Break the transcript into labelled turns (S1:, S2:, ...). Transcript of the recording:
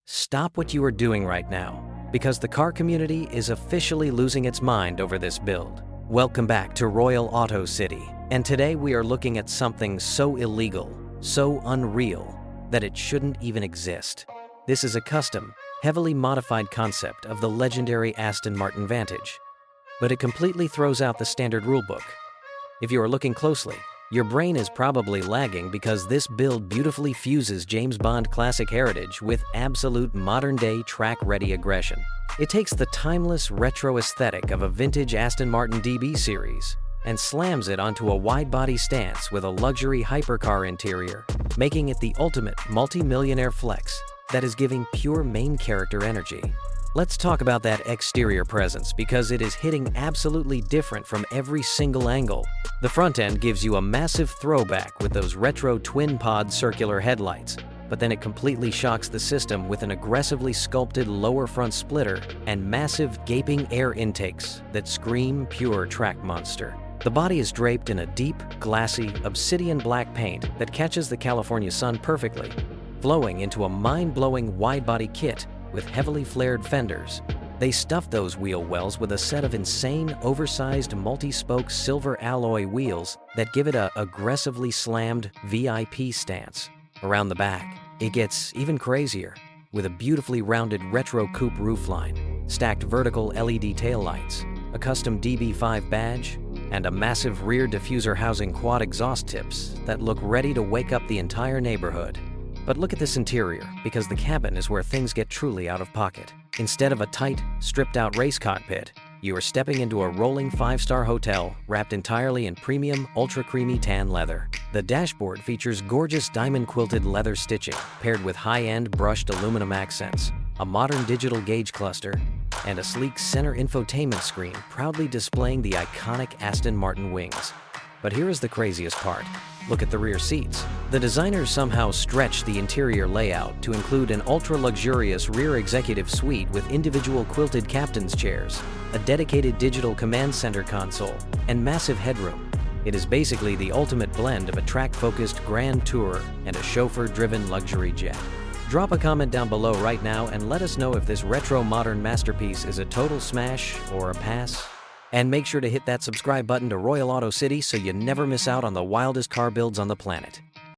S1: Stop what you are doing right now, because the car community is officially losing its mind over this build. Welcome back to Royal Auto City, and today we are looking at something so illegal, so unreal, that it shouldn't even exist. This is a custom, heavily modified concept of the legendary Aston Martin Vantage, but it completely throws out the standard rulebook. If you are looking closely, your brain is probably lagging because this build beautifully fuses James Bond classic heritage with absolute modern-day track-ready aggression. It takes the timeless retro aesthetic of a vintage Aston Martin DB series and slams it onto a wide-body stance with a luxury hypercar interior, making it the ultimate multi-millionaire flex that is giving pure main character energy. Let's talk about that exterior presence because it is hitting absolutely different from every single angle. The front end gives you a massive throwback with those retro twin-pod circular headlights, but then it completely shocks the system with an aggressively sculpted lower front splitter and massive gaping air intakes that scream pure track monster. The body is draped in a deep, glassy, obsidian black paint that catches the California sun perfectly, flowing into a mind-blowing wide-body kit with heavily flared fenders. They stuffed those wheel wells with a set of insane, oversized, multi-spoke silver alloy wheels that give it a aggressively slammed VIP stance. Around the back, it gets even crazier, with a beautifully rounded retro coupe roofline, stacked vertical LED taillights, a custom DB5 badge, and a massive rear diffuser housing quad exhaust tips that look ready to wake up the entire neighborhood. But look at this interior, because the cabin is where things get truly out of pocket. Instead of a tight, stripped-out race cockpit, you are stepping into a rolling 5-star hotel wrapped entirely in premium, ultra-creamy tan leather. The dashboard features gorgeous diamond-quilted leather stitching, paired with high-end brushed aluminum accents, a modern digital gauge cluster, and a sleek center infotainment screen proudly displaying the iconic Aston Martin wings. But here is the craziest part. Look at the rear seats. The designers somehow stretched the interior layout to include an ultra-luxurious rear executive suite with individual quilted captain's chairs, a dedicated digital command center console, and massive headroom. It is basically the ultimate blend of a track-focused grand tourer and a chauffeur-driven luxury jet. Drop a comment down below right now and let us know if this retro modern masterpiece is a total smash or a pass. And make sure to hit that subscribe button to Royal Auto City so you never miss out on the wildest car builds on the planet.